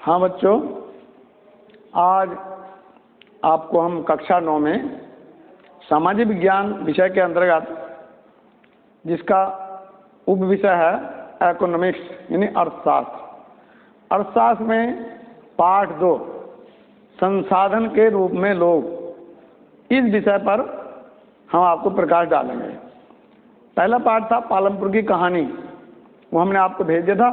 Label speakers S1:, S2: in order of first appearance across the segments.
S1: हाँ बच्चों, आज आपको हम कक्षा 9 में सामाजिक विज्ञान विषय के अंतर्गत, जिसका उप विषय है इकोनॉमिक्स यानी अर्थशास्त्र। अर्थशास्त्र में पाठ 2 संसाधन के रूप में लोग, इस विषय पर हम आपको प्रकाश डालेंगे। पहला पाठ था पालमपुर की कहानी, वो हमने आपको भेज दिया था,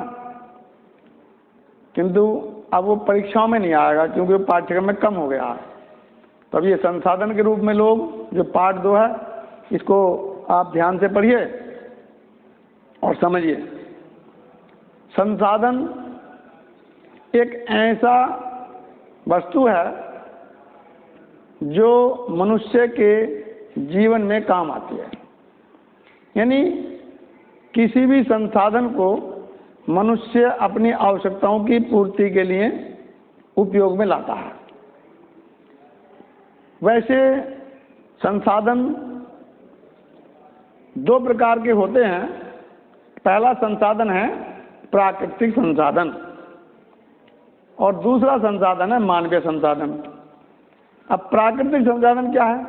S1: किंतु अब वो परीक्षाओं में नहीं आएगा क्योंकि वो पाठ्यक्रम में कम हो गया है। तो अब ये संसाधन के रूप में लोग, जो पाठ 2 है, इसको आप ध्यान से पढ़िए और समझिए। संसाधन एक ऐसा वस्तु है जो मनुष्य के जीवन में काम आती है। यानी किसी भी संसाधन को मनुष्य अपनी आवश्यकताओं की पूर्ति के लिए उपयोग में लाता है। वैसे संसाधन 2 प्रकार के होते हैं। पहला संसाधन है प्राकृतिक संसाधन और दूसरा संसाधन है मानवीय संसाधन। अब प्राकृतिक संसाधन क्या है?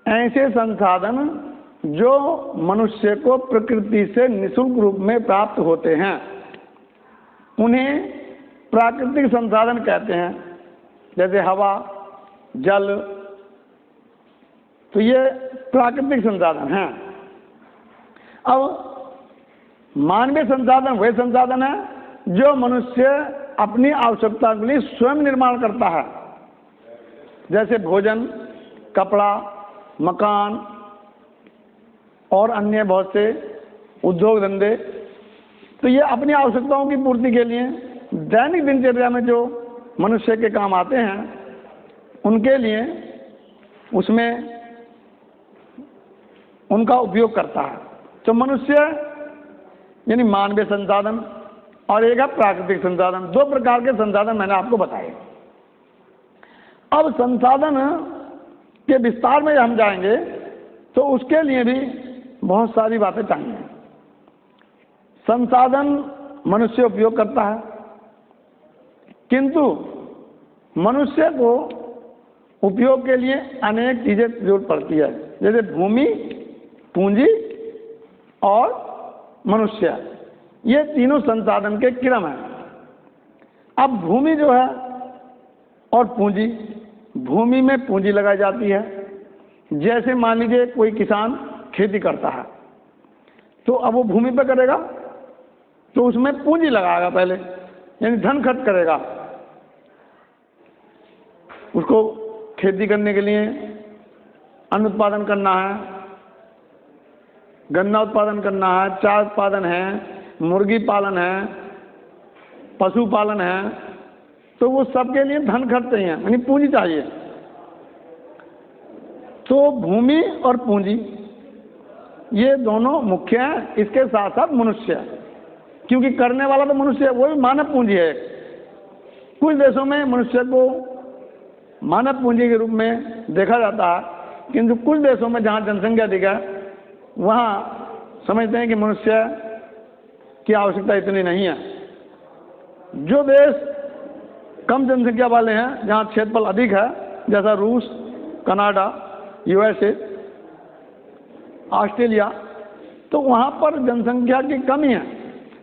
S1: ऐसे संसाधन जो मनुष्य को प्रकृति से निःशुल्क रूप में प्राप्त होते हैं, उन्हें प्राकृतिक संसाधन कहते हैं, जैसे हवा, जल। तो ये प्राकृतिक संसाधन हैं। अब मानवीय संसाधन वह संसाधन है जो मनुष्य अपनी आवश्यकता के लिए स्वयं निर्माण करता है, जैसे भोजन, कपड़ा, मकान और अन्य बहुत से उद्योग धंधे। तो ये अपनी आवश्यकताओं की पूर्ति के लिए दैनिक दिनचर्या में जो मनुष्य के काम आते हैं, उनके लिए उसमें उनका उपयोग करता है। तो मनुष्य यानी मानवीय संसाधन और एक है प्राकृतिक संसाधन। 2 प्रकार के संसाधन मैंने आपको बताए। अब संसाधन के विस्तार में हम जाएंगे तो उसके लिए भी बहुत सारी बातें चाहिए। संसाधन मनुष्य उपयोग करता है, किंतु मनुष्य को उपयोग के लिए अनेक चीजें जरूरत पड़ती है, जैसे भूमि, पूंजी और मनुष्य। ये तीनों संसाधन के क्रम हैं। अब भूमि जो है और पूंजी, भूमि में पूंजी लगाई जाती है। जैसे मान लीजिए कोई किसान खेती करता है, तो अब वो भूमि पे करेगा तो उसमें पूंजी लगाएगा पहले, यानी धन खर्च करेगा। उसको खेती करने के लिए अन्न उत्पादन करना है, गन्ना उत्पादन करना है, चाय उत्पादन है, मुर्गी पालन है, पशु पालन है। तो वो सबके लिए धन खर्च चाहिए, यानी पूंजी चाहिए। तो भूमि और पूंजी ये दोनों मुख्य हैं। इसके साथ साथ मनुष्य, क्योंकि करने वाला तो मनुष्य है, वो भी मानव पूंजी है। कुछ देशों में मनुष्य को मानव पूंजी के रूप में देखा जाता है, किंतु कुछ देशों में जहाँ जनसंख्या अधिक है, वहाँ समझते हैं कि मनुष्य की आवश्यकता इतनी नहीं है। जो देश कम जनसंख्या वाले हैं, जहाँ क्षेत्रफल अधिक है, जैसा रूस, कनाडा, USA, ऑस्ट्रेलिया, तो वहाँ पर जनसंख्या की कमी है,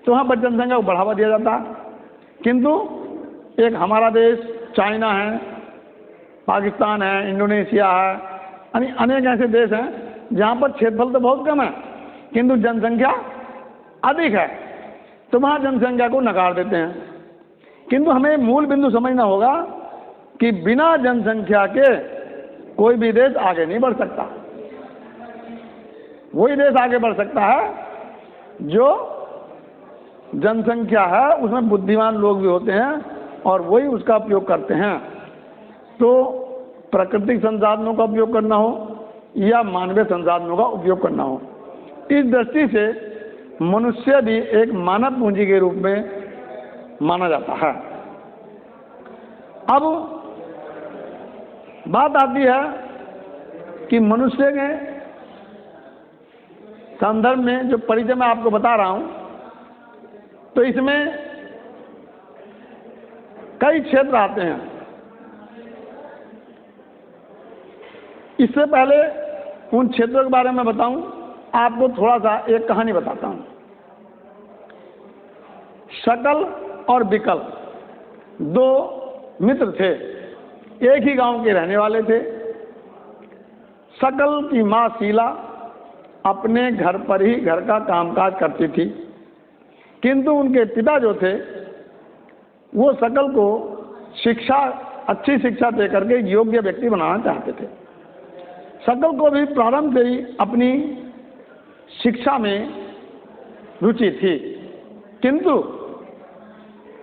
S1: तो वहाँ पर जनसंख्या को बढ़ावा दिया जाता है। किंतु एक हमारा देश चाइना है, पाकिस्तान है, इंडोनेशिया है, यानी अनेक ऐसे देश हैं जहाँ पर क्षेत्रफल तो बहुत कम है किंतु जनसंख्या अधिक है, तो वहाँ जनसंख्या को नकार देते हैं। किंतु हमें मूल बिंदु समझना होगा कि बिना जनसंख्या के कोई भी देश आगे नहीं बढ़ सकता। वही देश आगे बढ़ सकता है जो जनसंख्या है उसमें बुद्धिमान लोग भी होते हैं और वही उसका उपयोग करते हैं। तो प्राकृतिक संसाधनों का उपयोग करना हो या मानवीय संसाधनों का उपयोग करना हो, इस दृष्टि से मनुष्य भी एक मानव पूंजी के रूप में माना जाता है। अब बात आती है कि मनुष्य के संदर्भ में जो परिचय मैं आपको बता रहा हूं, तो इसमें कई क्षेत्र आते हैं। इससे पहले उन क्षेत्रों के बारे में बताऊं, आपको थोड़ा सा एक कहानी बताता हूं। शकल और बिकल दो मित्र थे, एक ही गांव के रहने वाले थे। शकल की मां शीला अपने घर पर ही घर का कामकाज करती थी, किंतु उनके पिता जो थे वो शकल को शिक्षा, अच्छी शिक्षा दे करके योग्य व्यक्ति बनाना चाहते थे। शकल को भी प्रारंभ से ही अपनी शिक्षा में रुचि थी, किंतु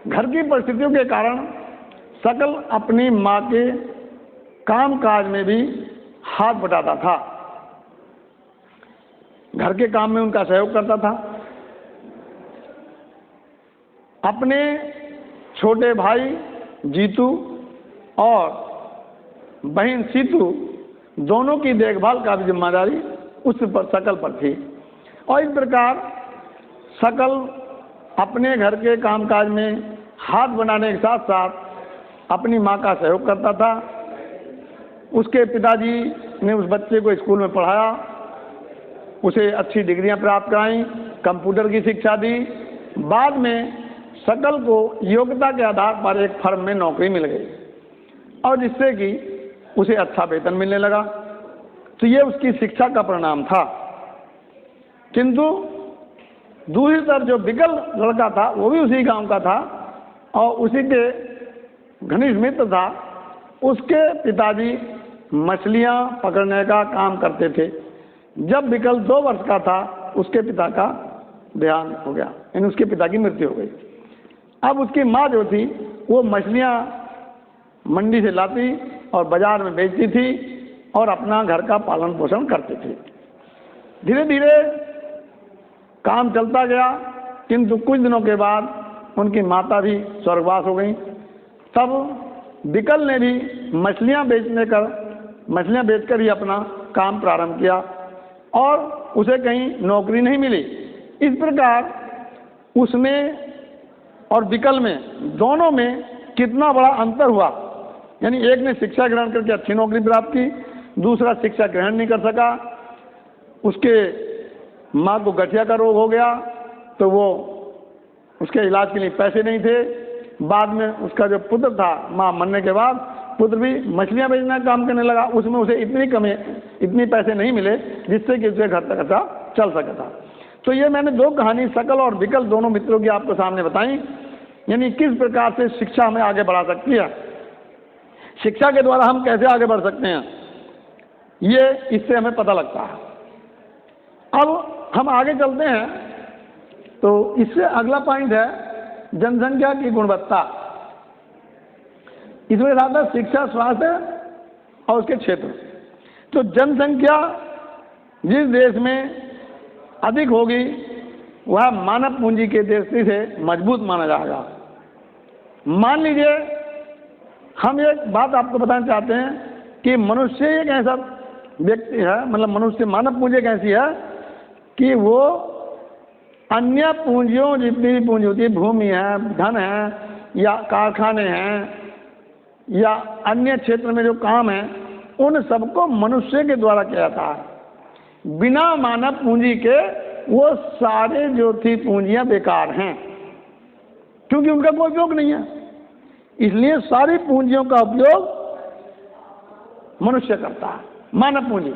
S1: घर की परिस्थितियों के कारण शकल अपनी मां के कामकाज में भी हाथ बटाता था, घर के काम में उनका सहयोग करता था। अपने छोटे भाई जीतू और बहन सीतू दोनों की देखभाल का भी जिम्मेदारी उस पर शकल पर थी। और इस प्रकार शकल अपने घर के कामकाज में हाथ बनाने के साथ साथ अपनी मां का सहयोग करता था। उसके पिताजी ने उस बच्चे को स्कूल में पढ़ाया, उसे अच्छी डिग्रियां प्राप्त कराईं, कंप्यूटर की शिक्षा दी। बाद में शकल को योग्यता के आधार पर एक फर्म में नौकरी मिल गई और जिससे कि उसे अच्छा वेतन मिलने लगा। तो ये उसकी शिक्षा का परिणाम था। किंतु दूसरी तरफ जो बिकल लड़का था वो भी उसी गांव का था और उसी के घनिष्ठ मित्र था। उसके पिताजी मछलियां पकड़ने का काम करते थे। जब बिकल 2 वर्ष का था उसके पिता का देहांत हो गया, यानी उसके पिता की मृत्यु हो गई। अब उसकी माँ जो थी वो मछलियां मंडी से लाती और बाजार में बेचती थी और अपना घर का पालन पोषण करती थी। धीरे धीरे काम चलता गया, किंतु कुछ दिनों के बाद उनकी माता भी स्वर्गवास हो गई। तब बिकल ने भी मछलियां बेचकर ही अपना काम प्रारंभ किया और उसे कहीं नौकरी नहीं मिली। इस प्रकार उसमें और बिकल में, दोनों में कितना बड़ा अंतर हुआ। यानी एक ने शिक्षा ग्रहण करके अच्छी नौकरी प्राप्त की, दूसरा शिक्षा ग्रहण नहीं कर सका। उसके माँ को गठिया का रोग हो गया तो वो उसके इलाज के लिए पैसे नहीं थे। बाद में उसका जो पुत्र था, माँ मरने के बाद पुत्र भी मछलियाँ बेचने का काम करने लगा। उसमें उसे इतनी पैसे नहीं मिले जिससे कि उसे घर तक अच्छा चल सका था। तो ये मैंने 2 कहानी शकल और बिकल दोनों मित्रों की आपको सामने बताई, यानी किस प्रकार से शिक्षा हमें आगे बढ़ा सकती है, शिक्षा के द्वारा हम कैसे आगे बढ़ सकते हैं, ये इससे हमें पता लगता है। अब हम आगे चलते हैं तो इससे अगला पॉइंट है जनसंख्या की गुणवत्ता। इसमें आता है शिक्षा, स्वास्थ्य और उसके क्षेत्र। तो जनसंख्या जिस देश में अधिक होगी वह मानव पूंजी के दृष्टि से मजबूत माना जाएगा। मान लीजिए हम एक बात आपको बताना चाहते हैं कि मनुष्य एक ऐसा व्यक्ति है, मतलब मनुष्य, मानव पूंजी एक ऐसी है कि वो अन्य पूंजियों जितनी भी पूंजी होती है, भूमि है, धन है या कारखाने हैं या अन्य क्षेत्र में जो काम है, उन सबको मनुष्य के द्वारा किया जाता है। बिना मानव पूंजी के वो सारे जो थी पूंजियां बेकार हैं, क्योंकि उनका कोई उपयोग नहीं है। इसलिए सारी पूंजियों का उपयोग मनुष्य करता है, मानव पूंजी।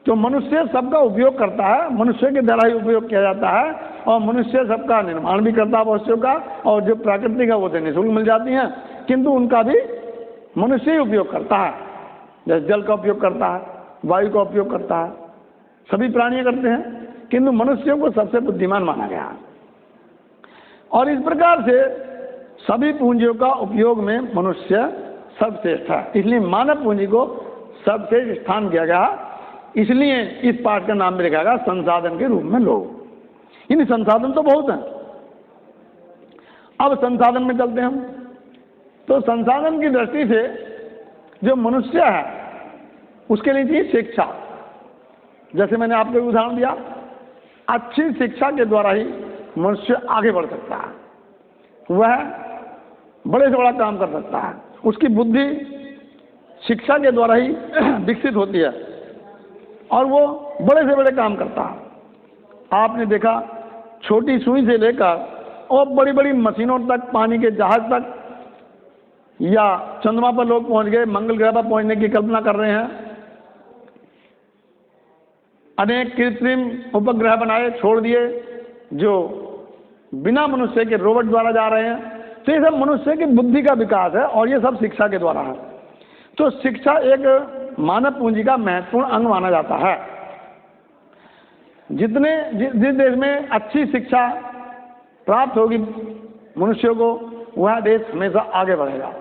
S1: तो मनुष्य सबका उपयोग करता है, मनुष्य के द्वारा ही उपयोग किया जाता है और मनुष्य सबका निर्माण भी करता है वस्तुओं का, और जो प्राकृतिक है वो तो निःशुल्क मिल जाती हैं, किंतु उनका भी मनुष्य ही उपयोग करता है। जैसे जल का उपयोग करता है, वायु का उपयोग करता है, सभी प्राणी करते हैं, किंतु मनुष्यों को सबसे बुद्धिमान माना गया है। और इस प्रकार से सभी पूंजियों का उपयोग में मनुष्य सर्वश्रेष्ठ है, इसलिए मानव पूंजी को सर्वश्रेष्ठ स्थान दिया गया। इसलिए इस पाठ का नाम भी रखा गया संसाधन के रूप में लोग। इन संसाधन तो बहुत हैं। अब संसाधन में चलते हैं हम। तो संसाधन की दृष्टि से जो मनुष्य है उसके लिए चाहिए शिक्षा। जैसे मैंने आपको उदाहरण दिया, अच्छी शिक्षा के द्वारा ही मनुष्य आगे बढ़ सकता है। वह बड़े से बड़ा काम कर सकता है। उसकी बुद्धि शिक्षा के द्वारा ही विकसित होती है और वो बड़े से बड़े काम करता है। आपने देखा छोटी सुई से लेकर और बड़ी बड़ी मशीनों तक, पानी के जहाज तक, या चंद्रमा पर लोग पहुंच गए, मंगल ग्रह पर पहुंचने की कल्पना कर रहे हैं, अनेक कृत्रिम उपग्रह बनाए छोड़ दिए जो बिना मनुष्य के रोबोट द्वारा जा रहे हैं। तो ये सब मनुष्य की बुद्धि का विकास है और ये सब शिक्षा के द्वारा है। तो शिक्षा एक मानव पूंजी का महत्वपूर्ण अंग माना जाता है। जिस देश में अच्छी शिक्षा प्राप्त होगी मनुष्यों को, वह देश हमेशा आगे बढ़ेगा,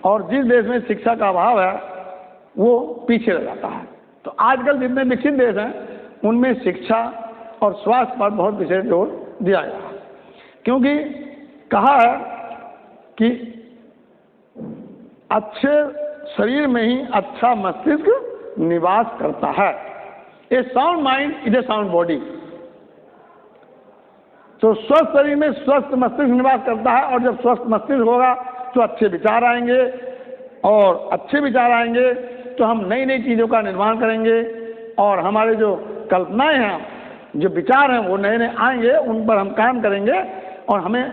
S1: और जिस देश में शिक्षा का अभाव है वो पीछे रह जाता है। तो आजकल जितने विकसित देश हैं उनमें शिक्षा और स्वास्थ्य पर बहुत विशेष जोर दिया गया है, क्योंकि कहा है कि अच्छे शरीर में ही अच्छा मस्तिष्क निवास करता है। A sound mind is a sound body. तो स्वस्थ शरीर में स्वस्थ मस्तिष्क निवास करता है, और जब स्वस्थ मस्तिष्क होगा तो अच्छे विचार आएंगे, और अच्छे विचार आएंगे तो हम नई नई चीज़ों का निर्माण करेंगे, और हमारे जो कल्पनाएं हैं, जो विचार हैं, वो नए नए आएंगे, उन पर हम काम करेंगे और हमें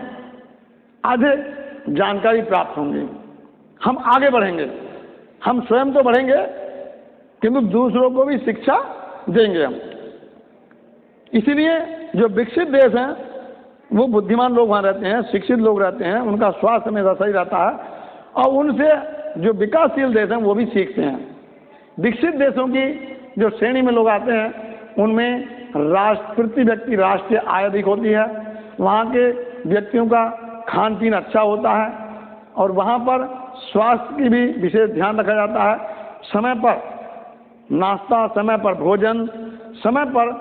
S1: अधिक जानकारी प्राप्त होंगी। हम आगे बढ़ेंगे, हम स्वयं तो बढ़ेंगे किंतु दूसरों को भी शिक्षा देंगे हम। इसीलिए जो विकसित देश हैं वो बुद्धिमान लोग वहाँ रहते हैं, शिक्षित लोग रहते हैं, उनका स्वास्थ्य हमेशा सही रहता है, और उनसे जो विकासशील देश हैं वो भी सीखते हैं। विकसित देशों की जो श्रेणी में लोग आते हैं उनमें प्रति व्यक्ति राष्ट्रीय आय अधिक होती है, वहाँ के व्यक्तियों का खान पीन अच्छा होता है, और वहाँ पर स्वास्थ्य की भी विशेष ध्यान रखा जाता है। समय पर नाश्ता, समय पर भोजन, समय पर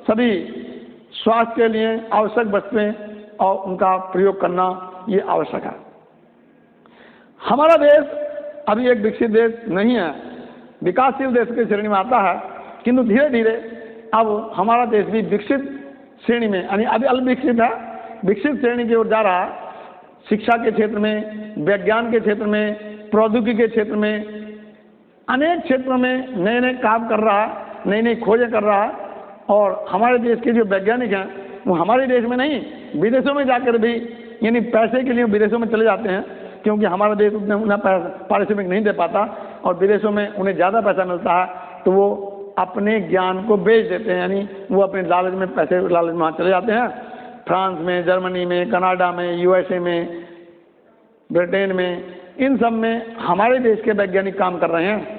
S1: सभी स्वास्थ्य के लिए आवश्यक वस्तुएं और उनका प्रयोग करना ये आवश्यक है। हमारा देश अभी एक विकसित देश नहीं है, विकासशील देश की श्रेणी में आता है, किंतु धीरे धीरे अब हमारा देश भी विकसित श्रेणी में, यानी अभी अल्प विकसित है, विकसित श्रेणी की ओर जा रहा है। शिक्षा के क्षेत्र में, विज्ञान के क्षेत्र में, प्रौद्योगिकी के क्षेत्र में, अनेक क्षेत्रों में नए नए काम कर रहा है, नई नई खोजें कर रहा है। और हमारे देश के जो वैज्ञानिक हैं वो हमारे देश में नहीं, विदेशों में जाकर भी, यानी पैसे के लिए विदेशों में चले जाते हैं, क्योंकि हमारा देश उन्हें पारिश्रमिक नहीं दे पाता और विदेशों में उन्हें ज़्यादा पैसा मिलता है, तो वो अपने ज्ञान को बेच देते हैं, यानी वो अपने लालच में, पैसे लालच में वहाँ चले जाते हैं। फ्रांस में, जर्मनी में, कनाडा में, यूएसए में, ब्रिटेन में, इन सब में हमारे देश के वैज्ञानिक काम कर रहे हैं।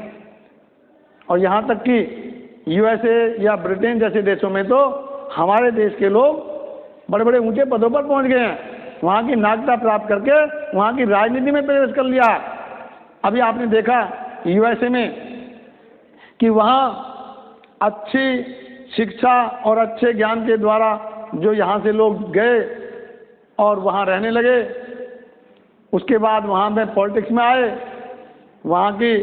S1: और यहाँ तक कि यूएसए या ब्रिटेन जैसे देशों में तो हमारे देश के लोग बड़े बड़े ऊंचे पदों पर पहुंच गए हैं, वहाँ की नागरिकता प्राप्त करके वहाँ की राजनीति में प्रवेश कर लिया। अभी आपने देखा यूएसए में कि वहाँ अच्छी शिक्षा और अच्छे ज्ञान के द्वारा जो यहाँ से लोग गए और वहाँ रहने लगे, उसके बाद वहाँ में पॉलिटिक्स में आए, वहाँ की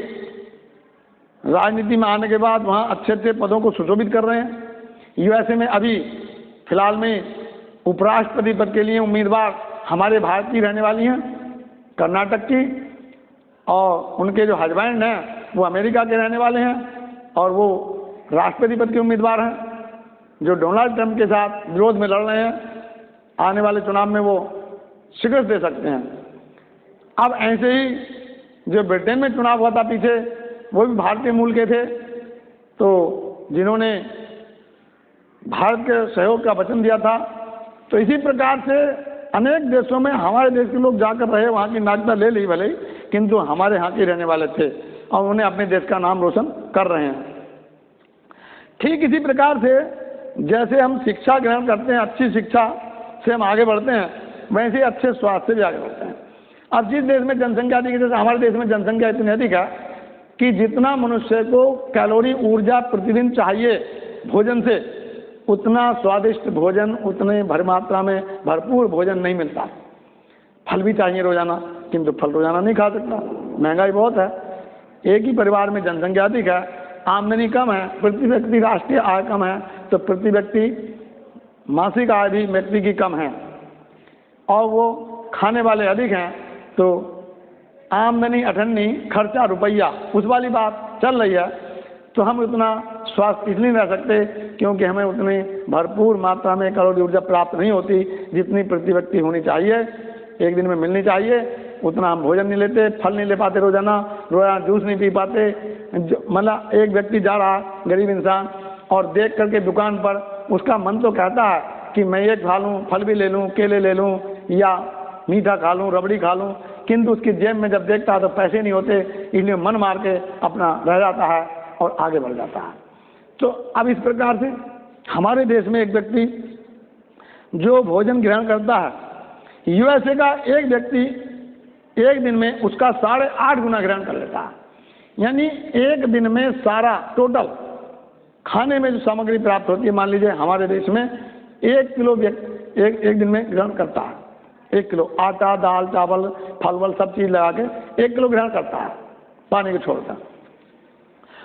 S1: राजनीति में आने के बाद वहाँ अच्छे अच्छे पदों को सुशोभित कर रहे हैं। यूएसए में अभी फिलहाल में उपराष्ट्रपति पद के लिए उम्मीदवार हमारे भारत की रहने वाली हैं, कर्नाटक की, और उनके जो हस्बैंड हैं वो अमेरिका के रहने वाले हैं, और वो राष्ट्रपति पद के उम्मीदवार हैं जो डोनाल्ड ट्रंप के साथ विरोध में लड़ रहे हैं। आने वाले चुनाव में वो शिकस्त दे सकते हैं। अब ऐसे ही जो ब्रिटेन में चुनाव हुआ था पीछे, वो भी भारतीय मूल के थे, तो जिन्होंने भारत के सहयोग का वचन दिया था। तो इसी प्रकार से अनेक देशों में हमारे देश के लोग जाकर रहे, वहाँ की नागरिकता ले ली भले ही, किंतु हमारे यहाँ के रहने वाले थे और उन्हें अपने देश का नाम रोशन कर रहे हैं। ठीक इसी प्रकार से जैसे हम शिक्षा ग्रहण करते हैं, अच्छी शिक्षा से हम आगे बढ़ते हैं, वैसे ही अच्छे स्वास्थ्य से भी आगे बढ़ते हैं। अब जिस देश में जनसंख्या अधिक है, जैसे हमारे देश में जनसंख्या इतनी अधिक है कि जितना मनुष्य को कैलोरी ऊर्जा प्रतिदिन चाहिए भोजन से, उतना स्वादिष्ट भोजन, उतने भर मात्रा में भरपूर भोजन नहीं मिलता। फल भी चाहिए रोजाना, किंतु फल रोजाना नहीं खा सकता, महंगाई बहुत है। एक ही परिवार में जनसंख्या अधिक है, आमदनी कम है, प्रति व्यक्ति राष्ट्रीय आय कम है, तो प्रति व्यक्ति मासिक आय भी व्यक्ति की कम है। और वो खाने वाले अधिक हैं, तो आमदनी अठन्नी खर्चा रुपया उस वाली बात चल रही है। तो हम उतना स्वास्थ्य इसलिए नहीं रह सकते क्योंकि हमें उतनी भरपूर मात्रा में कैलोरी ऊर्जा प्राप्त नहीं होती जितनी प्रति व्यक्ति होनी चाहिए, एक दिन में मिलनी चाहिए। उतना हम भोजन नहीं लेते, फल नहीं ले पाते, रोजाना जूस नहीं पी पाते। मतलब एक व्यक्ति जा रहा गरीब इंसान और देख करके दुकान पर उसका मन तो कहता है कि मैं ये खा लूँ, फल भी ले लूँ, केले ले लूँ या मीठा खा लूँ, रबड़ी खा लूँ, किंतु उसकी जेब में जब देखता है तो पैसे नहीं होते, इसलिए मन मार के अपना रह जाता है और आगे बढ़ जाता है। तो अब इस प्रकार से हमारे देश में एक व्यक्ति जो भोजन ग्रहण करता है, यूएसए का एक व्यक्ति एक दिन में उसका 8.5 गुना ग्रहण कर लेता है। यानी एक दिन में सारा टोटल खाने में जो सामग्री प्राप्त होती है, मान लीजिए हमारे देश में 1 किलो एक दिन में ग्रहण करता है। 1 किलो आटा, दाल, चावल, फल वल सब चीज़ लगा के 1 किलो ग्रहण करता है पानी को छोड़कर।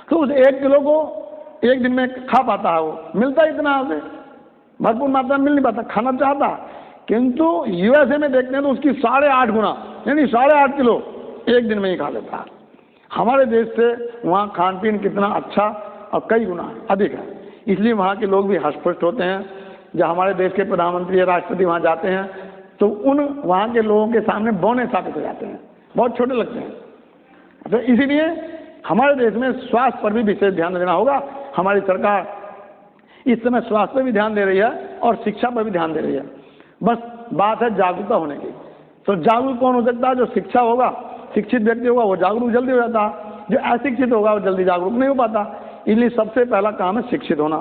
S1: तो उस 1 किलो को एक दिन में खा पाता है, वो मिलता इतना उसे भरपूर मात्रा में मिल नहीं पाता, खाना चाहता। किंतु यूएसए में देखते हैं तो उसकी 8.5 गुना यानी 8.5 किलो एक दिन में ही खा लेता है। हमारे देश से वहाँ खान पीन कितना अच्छा और कई गुना अधिक है, इसलिए वहाँ के लोग भी हष्ट-पुष्ट होते हैं। जब हमारे देश के प्रधानमंत्री या राष्ट्रपति वहाँ जाते हैं तो उन वहाँ के लोगों के सामने बौने साबित हो जाते हैं, बहुत छोटे लगते हैं। तो इसीलिए हमारे देश में स्वास्थ्य पर भी विशेष ध्यान देना होगा। हमारी सरकार इस समय स्वास्थ्य पर भी ध्यान दे रही है और शिक्षा पर भी ध्यान दे रही है। बस बात है जागरूकता होने की। तो जागरूक कौन हो सकता है? जो शिक्षा होगा, शिक्षित व्यक्ति होगा वो जागरूक जल्दी हो जाता है, जो अशिक्षित होगा वो जल्दी जागरूक नहीं हो पाता। इसलिए सबसे पहला काम है शिक्षित होना।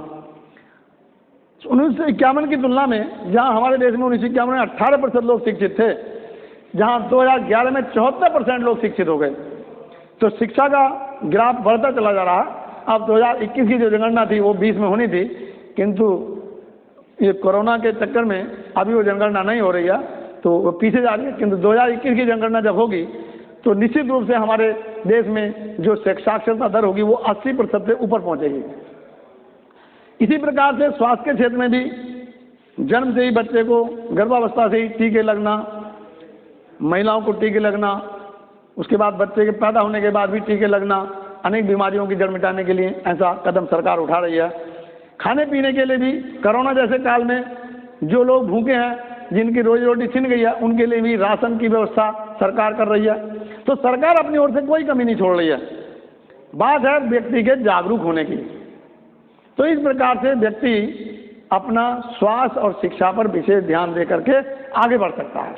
S1: 1951 की तुलना में जहां हमारे देश में 1951 में 18% लोग शिक्षित थे, जहां 2011 में 74% लोग शिक्षित हो गए। तो शिक्षा का ग्राफ बढ़ता चला जा रहा है। अब 2021 की जो जनगणना थी वो 20 में होनी थी, किंतु ये कोरोना के चक्कर में अभी वो जनगणना नहीं हो रही है, तो वो पीछे जा रही है। किंतु 2021 की जनगणना जब होगी तो निश्चित रूप से हमारे देश में जो साक्षरता दर होगी वो 80% से ऊपर पहुंचेगी। इसी प्रकार से स्वास्थ्य के क्षेत्र में भी जन्म से ही बच्चे को, गर्भावस्था से ही टीके लगना, महिलाओं को टीके लगना, उसके बाद बच्चे के पैदा होने के बाद भी टीके लगना, अनेक बीमारियों की जड़ मिटाने के लिए ऐसा कदम सरकार उठा रही है। खाने पीने के लिए भी कोरोना जैसे काल में जो लोग भूखे हैं, जिनकी रोजी रोटी छिन गई है, उनके लिए भी राशन की व्यवस्था सरकार कर रही है। तो सरकार अपनी ओर से कोई कमी नहीं छोड़ रही है। बात है व्यक्ति के जागरूक होने की। तो इस प्रकार से व्यक्ति अपना स्वास्थ्य और शिक्षा पर विशेष ध्यान दे करके आगे बढ़ सकता है।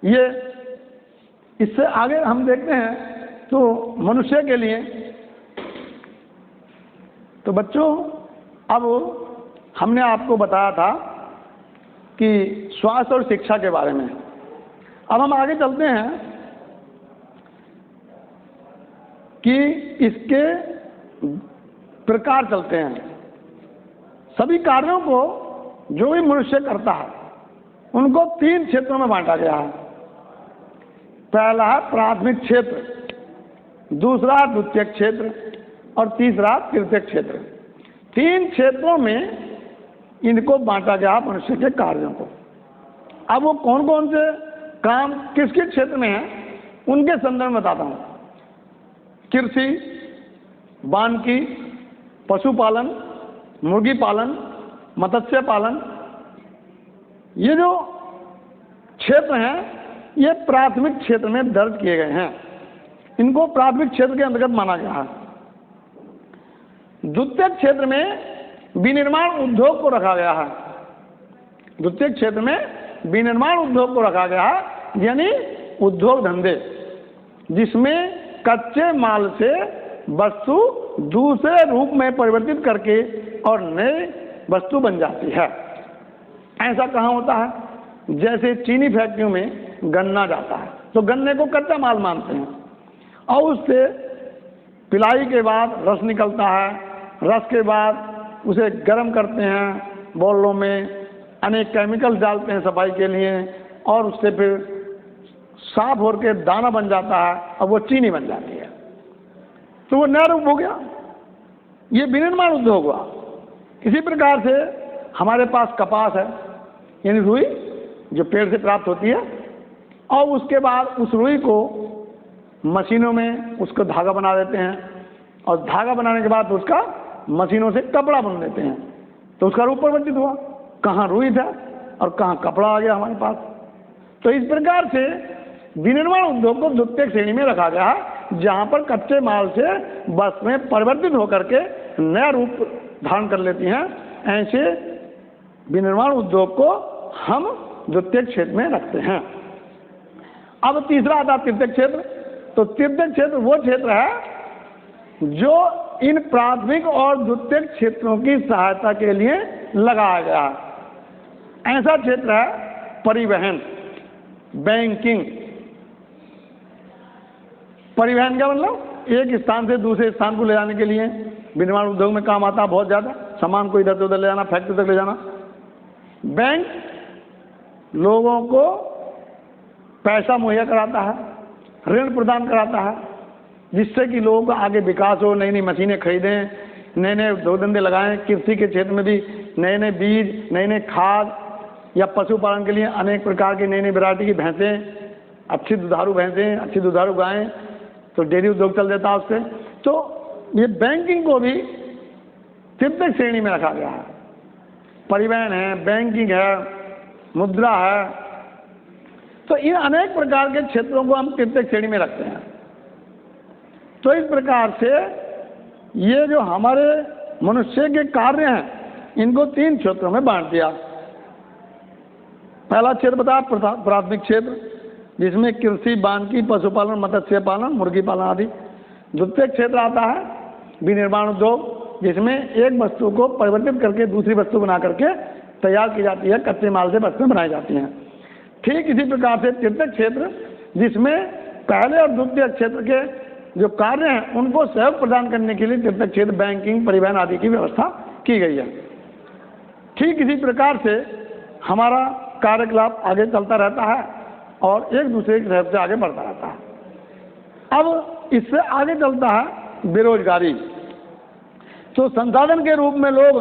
S1: ये इससे आगे हम देखते हैं तो मनुष्य के लिए, तो बच्चों अब हमने आपको बताया था कि स्वास्थ्य और शिक्षा के बारे में। अब हम आगे चलते हैं कि इसके प्रकार चलते हैं। सभी कार्यों को जो भी मनुष्य करता है उनको 3 क्षेत्रों में बांटा गया है। पहला है प्राथमिक क्षेत्र, दूसरा द्वितीयक क्षेत्र और तीसरा तृतीयक क्षेत्र। 3 क्षेत्रों में इनको बांटा गया मनुष्य के कार्यों को। अब वो कौन कौन से काम किस किस क्षेत्र में है उनके संदर्भ में बताता हूँ। कृषि, वानिकी, पशुपालन, मुर्गी पालन, मत्स्य पालन, ये जो क्षेत्र हैं ये प्राथमिक क्षेत्र में दर्ज किए गए हैं। इनको प्राथमिक क्षेत्र के अंतर्गत माना गया है। द्वितीयक क्षेत्र में विनिर्माण उद्योग को रखा गया है। द्वितीयक क्षेत्र में विनिर्माण उद्योग को रखा गया है, यानी उद्योग धंधे जिसमें कच्चे माल से वस्तु दूसरे रूप में परिवर्तित करके और नई वस्तु बन जाती है। ऐसा कहाँ होता है? जैसे चीनी फैक्ट्रियों में गन्ना जाता है तो गन्ने को कच्चा माल मानते हैं और उससे पिलाई के बाद रस निकलता है। रस के बाद उसे गर्म करते हैं बोलों में, अनेक केमिकल्स डालते हैं सफाई के लिए और उससे फिर साफ होकर दाना बन जाता है और वो चीनी बन जाती है। तो वो नया रूप हो गया, ये विनिर्माण उद्योग हुआ। इसी प्रकार से हमारे पास कपास है यानी रुई, जो पेड़ से प्राप्त होती है, और उसके बाद उस रुई को मशीनों में उसको धागा बना देते हैं, और धागा बनाने के बाद उसका मशीनों से कपड़ा बन देते हैं। तो उसका रूप परिवर्तित हुआ, कहाँ रुई था और कहाँ कपड़ा आ गया हमारे पास। तो इस प्रकार से विनिर्माण उद्योग को द्वितीयक श्रेणी में रखा गया, जहाँ पर कच्चे माल से वस्तुएं परिवर्तित होकर के नया रूप धारण कर लेती हैं। ऐसे विनिर्माण उद्योग को हम द्वितीयक क्षेत्र में रखते हैं। अब तीसरा आता है तृतीयक क्षेत्र। तो तृतीयक क्षेत्र वो क्षेत्र है जो इन प्राथमिक और द्वितीयक क्षेत्रों की सहायता के लिए लगाया गया है। ऐसा क्षेत्र है परिवहन, बैंकिंग। परिवहन का मतलब एक स्थान से दूसरे स्थान को ले जाने के लिए विनिर्माण उद्योग में काम आता है बहुत ज़्यादा, सामान को इधर से उधर ले जाना, फैक्ट्री तक ले जाना। बैंक लोगों को पैसा मुहैया कराता है, ऋण प्रदान कराता है, जिससे कि लोगों का आगे विकास हो, नई नई मशीनें खरीदें, नए नए उद्योग धंधे लगाएं। कृषि के क्षेत्र में भी नए नए बीज, नए नए खाद, या पशुपालन के लिए अनेक प्रकार की नई नई वैरायटी की भैंसें, अच्छी दुधारू भैंसें, अच्छी दुधारू गायें, तो डेयरी उद्योग चल देता है उससे। तो ये बैंकिंग को भी तृतीयक श्रेणी में रखा गया है। परिवहन है, बैंकिंग है, मुद्रा है, तो इन अनेक प्रकार के क्षेत्रों को हम तृतीयक श्रेणी में रखते हैं। तो इस प्रकार से ये जो हमारे मनुष्य के कार्य हैं, इनको 3 क्षेत्रों में बांट दिया। पहला क्षेत्र बताया प्राथमिक क्षेत्र, जिसमें कृषि, वानिकी, पशुपालन, मत्स्य पालन, मुर्गी पालन आदि। द्वितीयक क्षेत्र आता है विनिर्माण उद्योग, जिसमें एक वस्तु को परिवर्तित करके दूसरी वस्तु बना करके तैयार की जाती है, कच्चे माल से वस्तुएं बनाई जाती हैं। ठीक इसी प्रकार से तृतीयक क्षेत्र, जिसमें पहले और द्वितीय क्षेत्र के जो कार्य हैं उनको सहयोग प्रदान करने के लिए तृतीयक क्षेत्र बैंकिंग, परिवहन आदि की व्यवस्था की गई है। ठीक इसी प्रकार से हमारा कार्यकलाप आगे चलता रहता है और एक दूसरे की तरफ से आगे बढ़ता रहता है। अब इससे आगे चलता है बेरोजगारी। तो संसाधन के रूप में लोग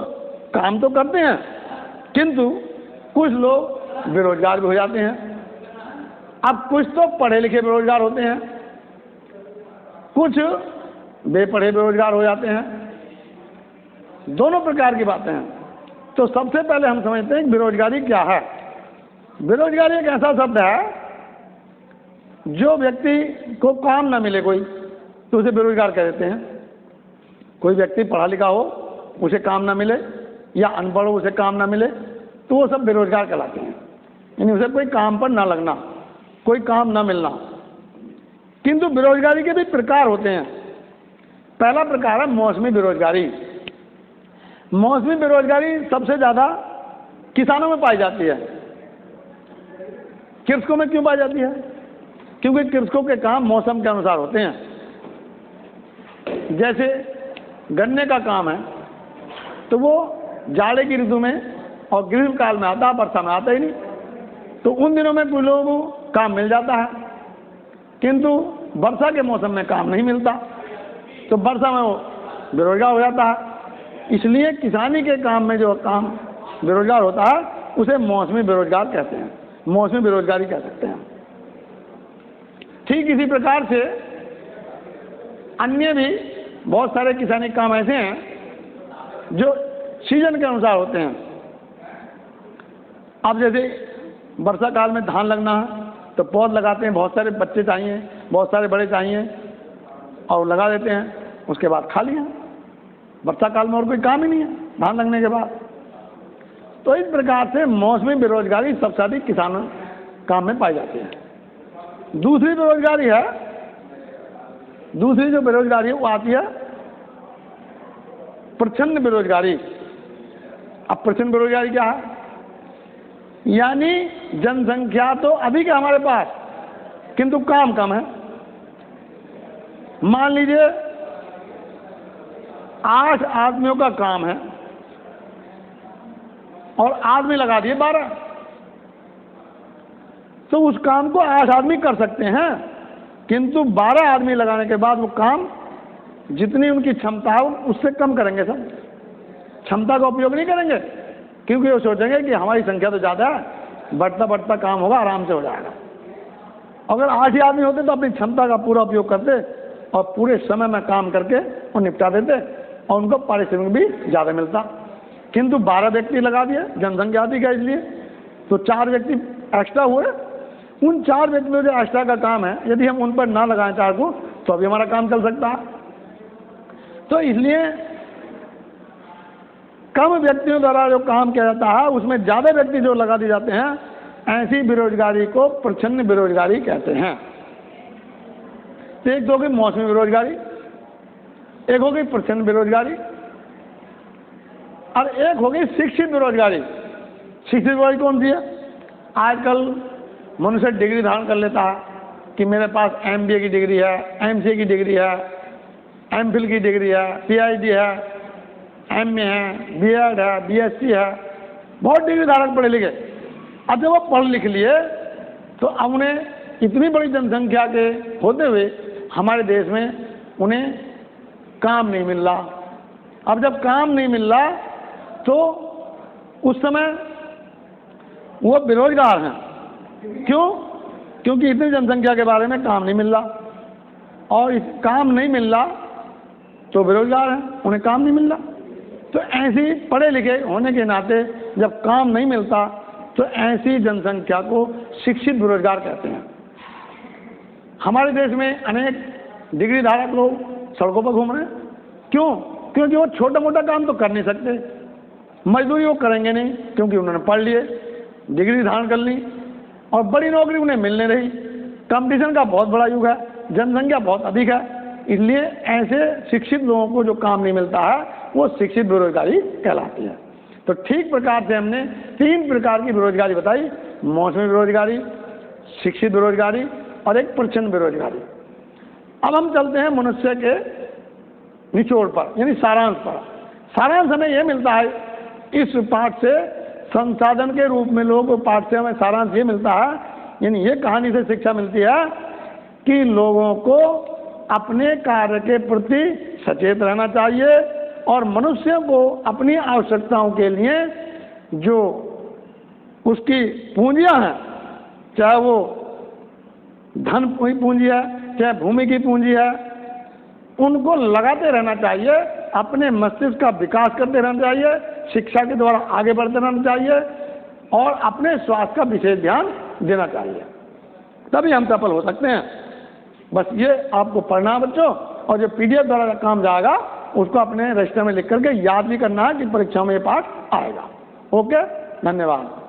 S1: काम तो करते हैं, किंतु कुछ लोग बेरोजगार भी हो जाते हैं। अब कुछ तो पढ़े लिखे बेरोजगार होते हैं, कुछ बेपढ़े बेरोजगार हो जाते हैं। दोनों प्रकार की बातें हैं। तो सबसे पहले हम समझते हैं कि बेरोजगारी क्या है। बेरोजगारी एक ऐसा शब्द है जो व्यक्ति को काम ना मिले कोई, तो उसे बेरोजगार कह देते हैं। कोई व्यक्ति पढ़ा लिखा हो, उसे काम ना मिले, या अनपढ़ हो, उसे काम ना मिले, तो वो सब बेरोजगार कहलाते हैं। यानी उसे कोई काम पर ना लगना, कोई काम ना मिलना। किंतु बेरोजगारी के भी प्रकार होते हैं। पहला प्रकार है मौसमी बेरोजगारी। मौसमी बेरोजगारी सबसे ज़्यादा किसानों में पाई जाती है। कृषकों में क्यों पाई जाती है? क्योंकि कृषकों के काम मौसम के अनुसार होते हैं। जैसे गन्ने का काम है तो वो जाड़े की ऋतु में और ग्रीष्म काल में आता है, वर्षा में आता ही नहीं। तो उन दिनों में कुछ लोगों को काम मिल जाता है, किंतु वर्षा के मौसम में काम नहीं मिलता, तो वर्षा में वो बेरोजगार हो जाता है। इसलिए किसानी के काम में जो काम बेरोजगार होता है उसे मौसमी बेरोजगार कहते हैं, मौसमी बेरोजगारी कह सकते हैं। ठीक इसी प्रकार से अन्य भी बहुत सारे किसानी काम ऐसे हैं जो सीजन के अनुसार होते हैं। अब जैसे वर्षा काल में धान लगना है तो पौध लगाते हैं, बहुत सारे बच्चे चाहिए, बहुत सारे बड़े चाहिए, और लगा देते हैं। उसके बाद खाली है, वर्षा काल में और कोई काम ही नहीं है धान लगने के बाद। तो इस प्रकार से मौसमी बेरोजगारी सबसे अधिक किसानों काम में पाई जाती है। दूसरी बेरोजगारी है, दूसरी जो बेरोजगारी है वो आती है प्रच्छन्न बेरोजगारी। अब प्रच्छन्न बेरोजगारी क्या है? यानी जनसंख्या तो अधिक है हमारे पास, किंतु काम कम है। मान लीजिए 8 आदमियों का काम है और आदमी लगा दिए 12, तो उस काम को 8 आदमी कर सकते हैं, किंतु 12 आदमी लगाने के बाद वो काम जितनी उनकी क्षमता है उससे कम करेंगे। सब क्षमता का उपयोग नहीं करेंगे, क्योंकि वो सोचेंगे कि हमारी संख्या तो ज़्यादा है, बढ़ता बढ़ता काम होगा, आराम से हो जाएगा। अगर 8 ही आदमी होते तो अपनी क्षमता का पूरा उपयोग करते और पूरे समय में काम करके वो निपटा देते और उनको पारिश्रमिक भी ज़्यादा मिलता। किंतु 12 व्यक्ति लगा दिए, जनसंख्या अधिक है इसलिए, तो 4 व्यक्ति एक्स्ट्रा हुए। उन 4 व्यक्तियों जो एक्स्ट्रा का काम है, यदि हम उन पर ना लगाएं 4 को, तो अभी हमारा काम चल सकता है। तो इसलिए कम व्यक्तियों द्वारा जो काम किया जाता है उसमें ज़्यादा व्यक्ति जो लगा दिए जाते हैं, ऐसी बेरोजगारी को प्रच्छन्न बेरोजगारी कहते हैं। तो एक तो होगी मौसमी बेरोजगारी, एक होगी प्रच्छन्न बेरोजगारी और एक होगी शिक्षित बेरोजगारी। शिक्षित बेरोजगारी कौन सी है? आजकल मनुष्य डिग्री धारण कर लेता है कि मेरे पास MBA की डिग्री है, MCA की डिग्री है, MPhil की डिग्री है, PhD है, MA है, B.Ed है, BSc है, बहुत डिग्री धारक पढ़े लिखे। अब जब वो पढ़ लिख लिए तो अब उन्हें इतनी बड़ी जनसंख्या के होते हुए हमारे देश में उन्हें काम नहीं मिल रहा। अब जब काम नहीं मिल रहा तो उस समय वो बेरोजगार हैं। क्यों? क्योंकि इतनी जनसंख्या के बारे में काम नहीं मिल रहा, और इस काम नहीं मिल रहा तो बेरोजगार हैं, उन्हें काम नहीं मिल रहा। तो ऐसी पढ़े लिखे होने के नाते जब काम नहीं मिलता तो ऐसी जनसंख्या को शिक्षित बेरोजगार कहते हैं। हमारे देश में अनेक डिग्री धारक लोग सड़कों पर घूम रहे हैं। क्यों? क्योंकि वो छोटा मोटा काम तो कर नहीं सकते, मजदूरी वो करेंगे नहीं, क्योंकि उन्होंने पढ़ लिए, डिग्री धारण कर ली और बड़ी नौकरी उन्हें मिल नहीं रही। कंपटीशन का बहुत बड़ा युग है, जनसंख्या बहुत अधिक है, इसलिए ऐसे शिक्षित लोगों को जो काम नहीं मिलता है वो शिक्षित बेरोजगारी कहलाती है। तो ठीक प्रकार से हमने 3 प्रकार की बेरोजगारी बताई, मौसमी बेरोजगारी, शिक्षित बेरोजगारी और एक प्रच्छन्न बेरोजगारी। अब हम चलते हैं मनुष्य के निचोड़ पर, यानी सारांश पर। सारांश हमें यह मिलता है इस पाठ से, संसाधन के रूप में लोगों को पाठ से हमें सारांश ये मिलता है, यानी ये कहानी से शिक्षा मिलती है कि लोगों को अपने कार्य के प्रति सचेत रहना चाहिए और मनुष्य को अपनी आवश्यकताओं के लिए जो उसकी पूंजियां हैं, चाहे वो धन की पूंजी है, चाहे भूमि की पूंजी है, उनको लगाते रहना चाहिए, अपने मस्तिष्क का विकास करते रहना चाहिए, शिक्षा के द्वारा आगे बढ़ते रहना चाहिए और अपने स्वास्थ्य का विशेष ध्यान देना चाहिए, तभी हम सफल हो सकते हैं। बस ये आपको पढ़ना बच्चों, और जो PDF द्वारा काम जाएगा उसको अपने रजिस्टर में लिख करके याद भी करना है कि परीक्षा में ये पाठ आएगा। ओके, धन्यवाद।